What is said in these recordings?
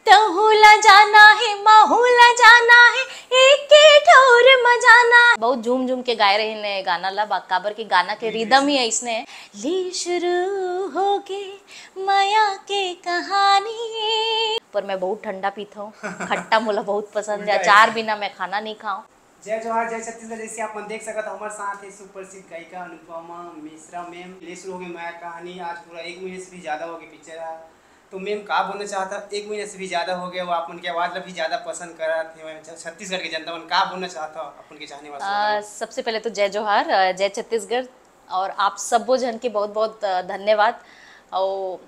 तहुला जाना है माहुला जाना है एक के ठौर मजाना। बहुत झूम झूम के गाए रहे ने गाना ला काबर की गाना के रिदम ही ऐसने ले शुरू हो के माया के कहानी। पर मैं बहुत ठंडा पीता हूँ, खट्टा मोला बहुत पसंद है, अचार बिना मैं खाना नहीं खाऊं। जय जोहार जय छत्तीसगढ़। जैसे आप देख सकते हमारे साथ है सुप्रसिद्ध गायिका अनुपमा मिश्रा मैम। ले शुरू हो गई माया कहानी, आज पूरा 1 महीने से भी ज़्यादा हो गया पिक्चर है। तो मैम का बोलना चाहता 1 महीने से भी ज़्यादा हो गया, वो अपन की आवाज़ भी ज़्यादा पसंद कर रहे थे छत्तीसगढ़ के जनता मन, का बोलना चाहता अपन के चाहने वाले। सबसे पहले तो जय जोहार, जय छत्तीसगढ़, और आप सबो जन के बहुत बहुत धन्यवाद। और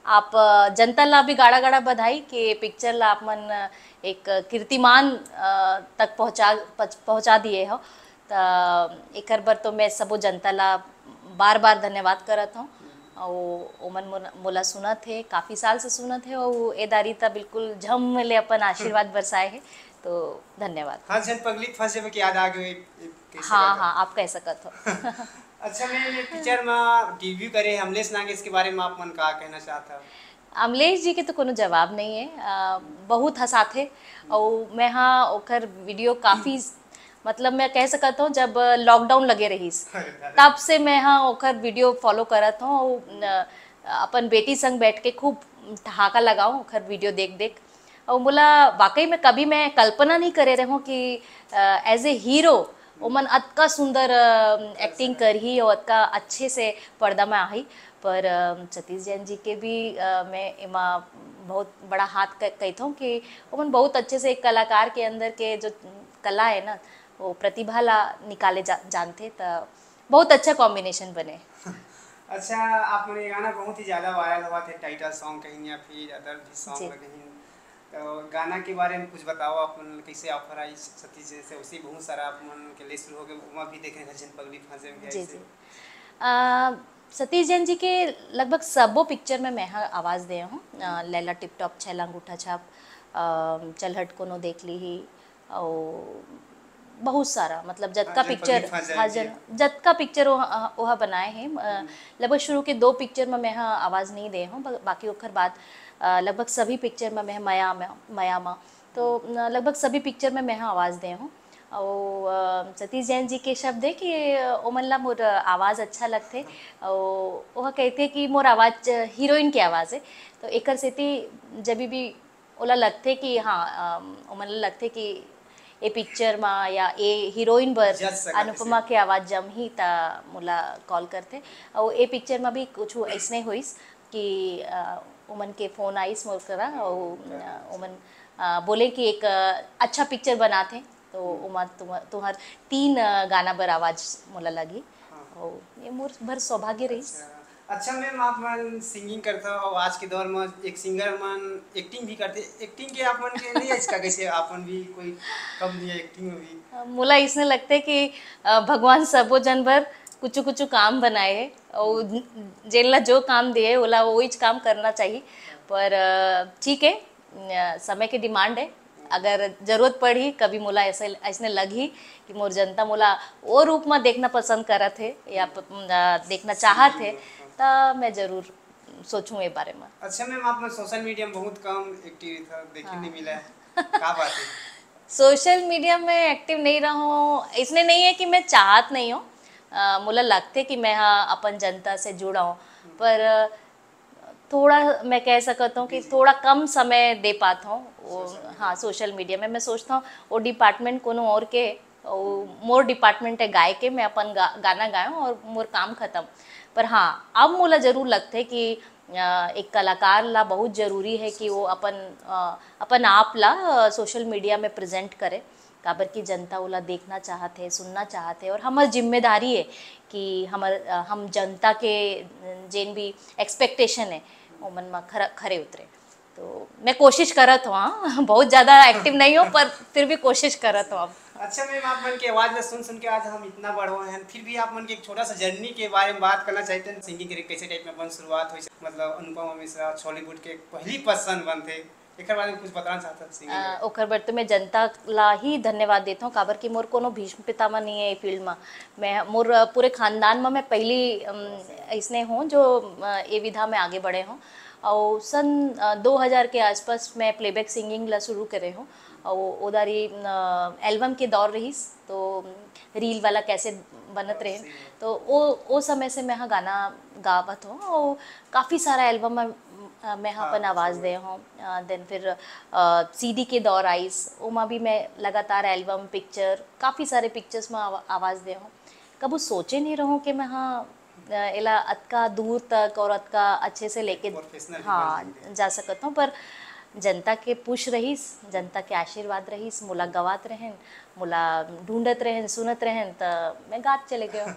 आप जनता ला भी गाड़ा गाड़ा बधाई कि पिक्चर ला आप मन एक कीर्तिमान तक पहुँचा दिए हो। तो एक बर तो मैं सबो जनता ला बार बार धन्यवाद करत हूँ। और ओमन मोला सुना थे, काफ़ी साल से सुना थे, और ए दारी ता बिल्कुल झम ले अपन आशीर्वाद बरसाए है, तो धन्यवाद। हाँ जन पगली फंसे में याद आ गई। हाँ हाँ, आप कह सकत हो। अच्छा मैं पिक्चर में डेब्यू करे अमलेश नागे, इसके बारे में आप मन का कहना चाहता हूँ? अमलेश जी के तो कोनो जवाब नहीं है, बहुत हंसाथे। और मैं हाँ ओकर वीडियो काफ़ी, मतलब मैं कह सकता हूँ जब लॉकडाउन लगे रहीस तब से मैं हाँ ओकर वीडियो फॉलो करत हूँ। अपन बेटी संग बैठ के खूब ठहाका लगाऊँ ओकर वीडियो देख देख। और बोला वाकई में कभी मैं कल्पना नहीं करे रहे हूँ कि एज ए हीरो ओमन अतका सुंदर एक्टिंग कर ही और अतका अच्छे से पर्दा में आई। पर सतीश जैन जी के भी मैं एमा बहुत बड़ा हाथ कहता हूँ कि ओमन बहुत अच्छे से एक कलाकार के अंदर के जो कला है ना, वो प्रतिभा ला निकाले जानते, तो बहुत अच्छा कॉम्बिनेशन बने। अच्छा आपने गाना बहुत ही ज़्यादा वायरल हुआ थे, टाइटल सॉन्ग कहीं या फिर अदर भी सॉन्ग कहीं, तो गाना के बारे में कुछ बताओ। अपन कैसे ऑफर आई सतीश जी से, उसी बहुत सारा अपन के लिए शुरू हो गए, वहाँ भी देखे थे जिन पगली फंसे में। जी जी, सतीश जैन जी के लगभग सबो पिक्चर में मैं आवाज़ दे हूँ। लैला टिप टॉप, छैला अंगूठा छाप, चल हट कोनो देख ली ही, और बहुत सारा, मतलब जतका पिक्चर, हाँ जतका पिक्चर वह बनाए हैं। लगभग शुरू के 2 पिक्चर में मैं आवाज़ नहीं दे हूँ, बाकी ओकर बाद लगभग सभी पिक्चर में मैं मयामा तो लगभग सभी पिक्चर में मैं आवाज़ दे हूँ। और सतीश जैन जी के शब्द है कि ओमन ला मोर आवाज़ अच्छा लगते, और वह कहते कि मोर आवाज़ हीरोइन की आवाज़ है। तो एकर सेती जब भी ओला लगते कि हाँ ओमन ला लगते कि ए पिक्चर में या ए हीरोइन बर अनुपमा के आवाज़ जम ही ता मोला कॉल करते। और ए पिक्चर में भी कुछ ऐसने होइस कि ओमन के फ़ोन आइस मोर करा, और ओमन बोले कि एक अच्छा पिक्चर बनाते, तो उमा तुम्हार 3 गाना बर आवाज़ मोला लगी, और ये मोर भर सौभाग्य रही। अच्छा मैम आप मन सिंगिंग करते हो, आज के दौर में एक सिंगर मन एक्टिंग भी करते, एक्टिंग के आप मन के नहीं इसका कैसे आपन भी कोई कम नहीं है एक्टिंग में भी? मोला इसने लगते कि भगवान सबो जन भर कुछ कुछ काम बनाए है, और जेला जो काम दिए ओला वही काम करना चाहिए। पर ठीक है, समय की डिमांड है, अगर जरूरत पड़ी कभी मोला ऐसे लगी कि मोर जनता मोला वो रूप में देखना पसंद करत है या देखना चाहत है, तो मैं जरूर सोचूं ये बारे में। अच्छा मैम आप सोशल मीडिया में बहुत कम एक्टिव था, देखने नहीं मिला है, क्या बात है? सोशल मीडिया में एक्टिव नहीं रहा हूँ, इसलिए नहीं है कि मैं चाहत नहीं हूँ, मुझे लगते कि मैं हाँ अपन जनता से जुड़ा हूँ, पर थोड़ा मैं कह सकता हूँ कि थोड़ा कम समय दे पाता हूँ। हाँ सोशल मीडिया में मैं सोचता हूँ वो डिपार्टमेंट कोनो और के, मोर डिपार्टमेंट है गाय के, मैं अपन गाना गाऊँ और मोर काम खत्म। पर हाँ अब मोला जरूर लगता है कि एक कलाकार ला बहुत ज़रूरी है कि वो अपन आप ला सोशल मीडिया में प्रेजेंट करे, काबर की जनता ओला देखना चाहते हैं, सुनना चाहते हैं, और हमार जिम्मेदारी है कि हम जनता के जेन भी एक्सपेक्टेशन है वो मन में खरे उतरे। तो मैं कोशिश करत हूँ, हाँ बहुत ज़्यादा एक्टिव नहीं हूँ पर फिर भी कोशिश करत हूँ अब। अच्छा मैम आप मन की आवाज़ में सुन के आज हम इतना बड़ हुए हैं, फिर भी आप मन के एक छोटा सा जर्नी के बारे में बात करना चाहते हैं। सिंगिंग के कैसे टाइप में अपन शुरुआत हुई, मतलब अनुपमा मिश्रा बॉलीवुड के पहली पसंद बनते, एक बारे में कुछ बताना चाहता है? ओकर बर तो मैं जनता ला ही धन्यवाद देता हूँ, काबर कि मोर कोनो भीष्म पितामह नहीं है फील्ड में। मैं मोर पूरे खानदान में मैं पहली ऐसने हूँ जो ये विधा में आगे बढ़े हूँ, और सन 2000 के आसपास मैं प्लेबैक सिंगिंग ला शुरू करे हूँ और उदारी एल्बम के दौर रहीस तो रील वाला कैसे बनत रहे तो वो समय से मैं हाँ गाना गावत हूँ और काफ़ी सारा एल्बम मैं हाँ अपन आवाज़ दे हूँ। देन फिर सीडी के दौर आइस उमा भी मैं लगातार एल्बम पिक्चर काफ़ी सारे पिक्चर्स में आवाज़ दे हूँ। कबू सोचे नहीं रहूँ कि मैं हाँ इला अतका दूर तक और अतका अच्छे से लेके हाँ जा सकता हूँ, पर जनता के पुश रहीस, जनता के आशीर्वाद रहीस, मुला गवात रहन, मुला ढूंढत रहन, सुनत रहन तो मैं गात चले गए।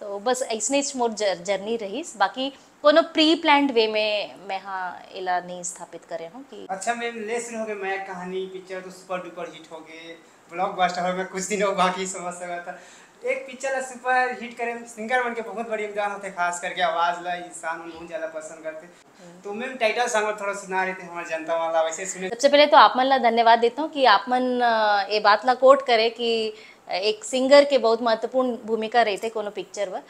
तो बस ऐसने मोर जर्नी रहीस, बाकी कोनो प्री प्लान्ड वे में मैं हाँ इला नहीं स्थापित करे हूँ कि अच्छा मैम ले शुरू हो गए मैं कहानी पिक्चर तो सुपर डुपर हिट हो गए, ब्लॉकबस्टर हो गए, कुछ दिनों बाकी समझ सका था एक पिक्चर सुपर हिट करे सिंगर बन के बहुत बड़ी योगदान होते, खास करके आवाज ला इंसान बहुत ज्यादा पसंद करते। तो मैम टाइटल सॉन्ग थोड़ा सुना रहे थे हमारे जनता वाला वैसे सुने। सबसे पहले तो आप मन ला धन्यवाद देता हूँ कि आप मन ये बात ला कोट करे कि एक सिंगर के बहुत महत्वपूर्ण भूमिका रहते कोनो पिक्चर में।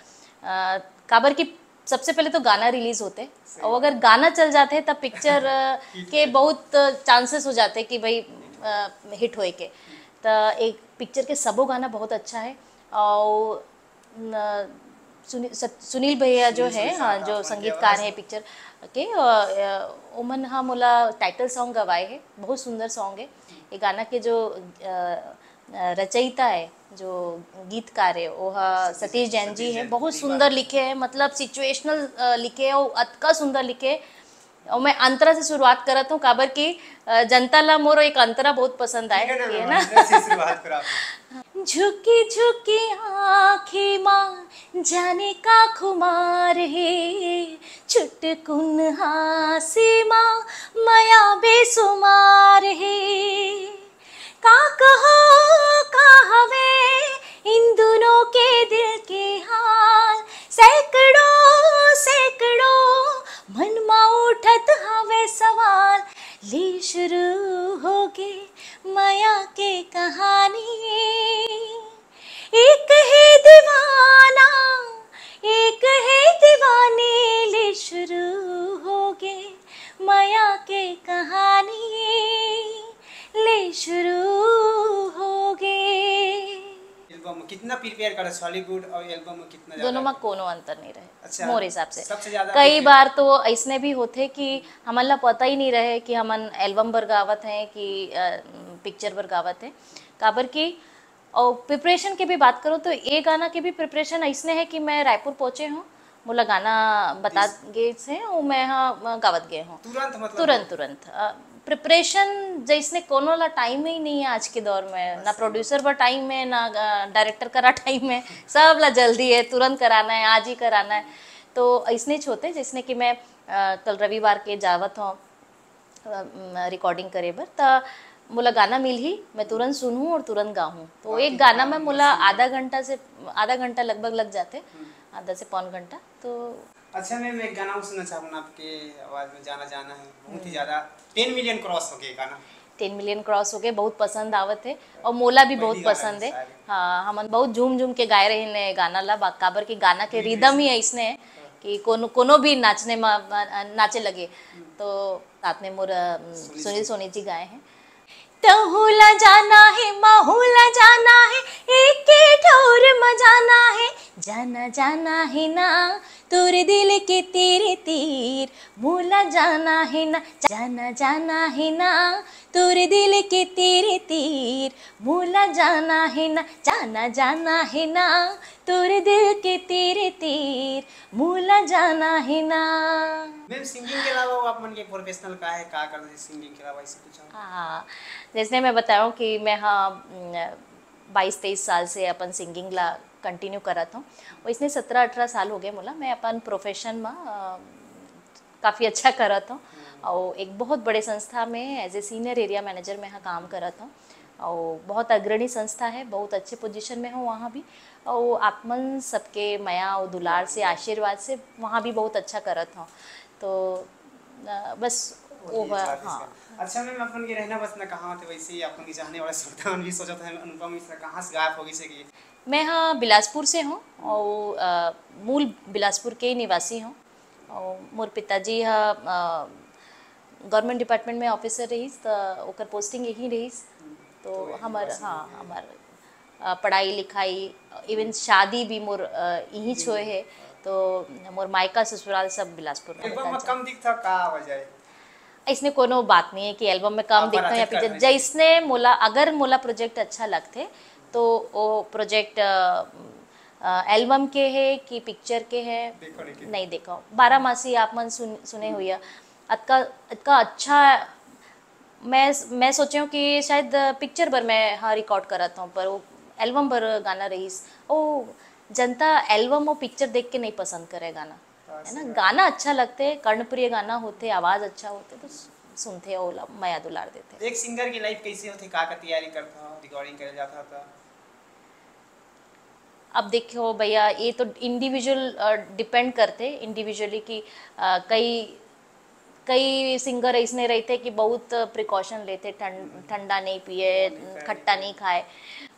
काबर की सबसे पहले तो गाना रिलीज होते और अगर गाना चल जाते तब पिक्चर के बहुत चांसेस हो जाते कि भाई हिट होए के। तो एक पिक्चर के सबो गाना बहुत अच्छा है और सुनील भैया जो है हाँ जो संगीतकार है पिक्चर के उमन हाँ मोला टाइटल सॉन्ग गवाए है, बहुत सुंदर सॉन्ग है। ये गाना के जो रचयिता है जो गीतकार है वो सतीश जैन जी है, बहुत सुंदर लिखे हैं, मतलब सिचुएशनल लिखे है और अतका सुंदर लिखे। और मैं अंतरा से शुरुआत करत हूँ काबर की जनता ला मोरो एक अंतरा बहुत पसंद आए है ना। झुकी झुकी आँखें माँ जाने का खुमार है, छुटकुन हासे माँ माया बेसुमार है। का कहो का हवे इन दोनों के दिल के हाल, सैकड़ों सैकड़ों मन मा उठत हवे सवाल। ले शुरू होगे माया के कहानी, एक है दीवाना एक है दीवानी। ले शुरू होगे माया के कहानी, ले शुरू होगे। एल्बम कितना प्रिपेयर करे हॉलीवुड और एल्बम में कितना दोनों में कोनो अंतर नहीं रहे। अच्छा, मोर हिसाब से सबसे ज्यादा कई बार तो ऐसने भी होते कि हमन ला पता ही नहीं रहे कि हमन एल्बम बर गावत हैं कि पिक्चर बर गावत हैं। काबर की और प्रिपरेशन की भी बात करूँ तो ये गाना की भी प्रिपरेशन ऐसने है कि मैं रायपुर पहुँचे हूँ, मोला गाना बता गए से और मैं हाँ गावत गए हूँ तुरंत मतलब तुरंत तुरंत। प्रिपरेशन जैसने कोनो ला टाइम ही नहीं है आज के दौर में, ना प्रोड्यूसर पर टाइम है ना डायरेक्टर करा टाइम है, सब ला जल्दी है, तुरंत कराना है, आज ही कराना है। तो ऐसने होते जिसने कि मैं कल रविवार के जावत हूँ रिकॉर्डिंग करे बर त मोला गाना मिल ही मैं तुरंत सुनूँ और तुरंत गाऊँ। तो एक गाना में मोला आधा घंटा लगभग लग जाते, आधा से पौन घंटा। तो अच्छा मैं एक गाना सुनना चाहूँगा आपके आवाज़ में, जाना जाना है बहुत ही ज़्यादा 10 मिलियन क्रॉस हो गया गाना। 10 मिलियन क्रॉस हो गए, बहुत पसंद आवत है और मोला भी बहुत पसंद है। हाँ हमन बहुत झूम झूम के गाए रहे ने गाना ला, काबर की गाना के रिदम ही ऐसने है कि कोनो भी नाचने में नाचे लगे। तो साथ में मोर सुनील सोनी जी गाए हैं। तहुला जाना है माहुला जाना है, एक ठोर मजाना है, जाना जाना है ना तोरे दिल के तेरे तीर, मोला जाना है ना जाना जाना है ना तोरे दिल के तेरे तीर, मोला जाना है ना जाना जाना है ना तोरे दिल के तेरे तीर, मोला जाना है ना। मैम सिंगिंग के अलावा आप मन के प्रोफेशनल का है का करते सिंगिंग के अलावा ऐसे कुछ? हाँ जैसे मैं बताऊँ कि मैं हाँ 22-23 साल से अपन सिंगिंग ला कंटिन्यू करत हूँ और इसने 17-18 साल हो गए मोला मैं अपन प्रोफेशन में काफ़ी अच्छा करत हूँ और एक बहुत बड़े संस्था में as a senior area manager में हाँ काम करत हूँ और बहुत अग्रणी संस्था है, बहुत अच्छे पोजीशन में हूँ वहाँ भी और आपमन सबके माया और दुलार से आशीर्वाद से वहाँ भी बहुत अच्छा करत हूँ। तो बस हाँ। अच्छा मैम अपन के रहना बसना कहाँ थे वैसे ही अपन की चाहने वाला श्रोता भी सोचा था अनुपम मिश्रा कहाँ से गायब हो गई से कि मैं हाँ बिलासपुर से हूँ और मूल बिलासपुर के निवासी हूँ और मोर पिताजी गवर्नमेंट डिपार्टमेंट में ऑफिसर रहीस तो ओकर पोस्टिंग यही रहीस। तो हमार हाँ हमार पढ़ाई लिखाई इवन शादी भी मोर यहीं छोए है। तो मोर मायका ससुराल सब बिलासपुर में एल्बम में होता। कम दिखता का वजह है? इसने कोनो बात नहीं है कि एल्बम में कम आप दिखता है या बराबर पीछे करने जैसने मोला अगर मोला प्रोजेक्ट अच्छा लगते तो वो प्रोजेक्ट एल्बम के है कि पिक्चर के है देखो लेकिन नहीं देखो। बारामासी आप मन सुने हुई अतका इतना अच्छा। मैं सोची हूँ कि शायद पिक्चर पर मैं हाँ रिकॉर्ड करता हूँ पर वो एल्बम पर गाना रहीस। ओ जनता एल्बम और पिक्चर देख के नहीं पसंद करे गाना, है ना। गाना अच्छा लगते, कर्णप्रिय गाना होते, आवाज़ अच्छा होते तो सुनते ओला माया दुलार देते। एक सिंगर की लाइफ कैसी होती, का तैयारी करता हो, रिकॉर्डिंग करे जाता था? अब देखो भैया ये तो इंडिविजुअल डिपेंड करते इंडिविजुअली कि कई कई सिंगर ऐसने रहते कि बहुत प्रिकॉशन लेते, ठंडा नहीं पिए, खट्टा नहीं खाए।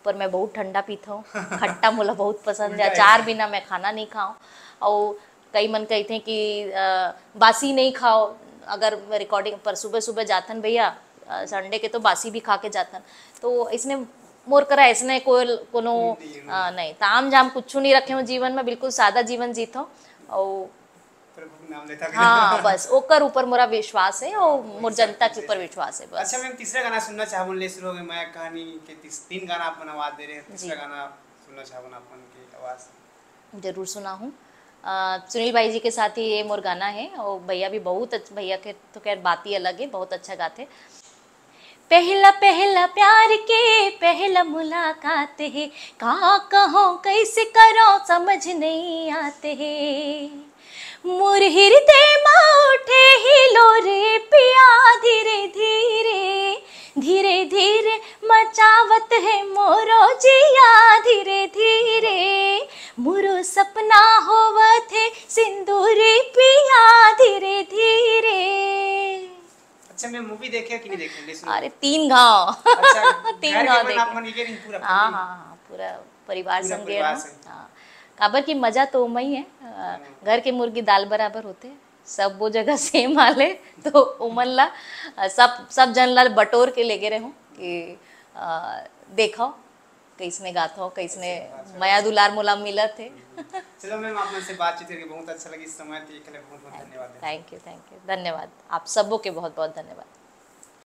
पर मैं बहुत ठंडा पीता हूँ, खट्टा मोला बहुत पसंद है, अचार बिना मैं खाना नहीं खाऊँ। और कई मन कहते हैं कि बासी नहीं खाओ अगर रिकॉर्डिंग पर। सुबह सुबह जातन भैया संडे के तो बासी भी खा के जातन। तो इसने मोर करा ऐसने कोई कोनो नहीं ताम झाम कुछ नहीं रखे हूँ जीवन में, बिल्कुल सादा जीवन जीता हूँ। और प्रभु के नाम लेता हाँ बस ओकर ऊपर मोरा विश्वास है और मोर जनता के ऊपर विश्वास है बस। अच्छा मैम, तीसरा गाना सुनना चाहूँ ले शुरू हो गए मैं कहानी के तीन गाना अपन आवाज दे रहे हैं, तीसरा गाना सुनना चाहूँ अपन की आवाज। जरूर सुना हूँ। सुनील भाई जी के साथ ही ये मोर गाना है और भैया भी बहुत भैया के तो खैर बात ही अलग है, बहुत अच्छा गाते। पहला पहला प्यार के पहला मुलाकात है, कहाँ कहो कैसे करो समझ नहीं आते है। मोर हृदय में उठे ही लोरे पिया, धीरे धीरे धीरे धीरे मचावत है मोरो जिया, धीरे धीरे मोरो सपना होवत है सिंदूरी पिया, धीरे धीरे। अच्छा मैं मूवी देखे कि नहीं देखे? ले सुनो। अरे 3 गांव अच्छा 3 गांव देखे। अपन ये नहीं पूरा हाँ हाँ हाँ पूरा परिवार पूरा संग गए परिवार ना। संग। हाँ काबर की मजा तो उमा ही है। घर के मुर्गी दाल बराबर होते, सब वो जगह सेम हाले। तो उमन ला सब जन ला बटोर के लेके रहे हूँ कि देखो कैसने गाता हो, कैसने माया दुलार मोला मिला थे। चलो मैम आपसे बातचीत करके बहुत अच्छा लगी, इस समय के लिए बहुत बहुत धन्यवाद। थैंक यू धन्यवाद। आप सबों के बहुत बहुत धन्यवाद।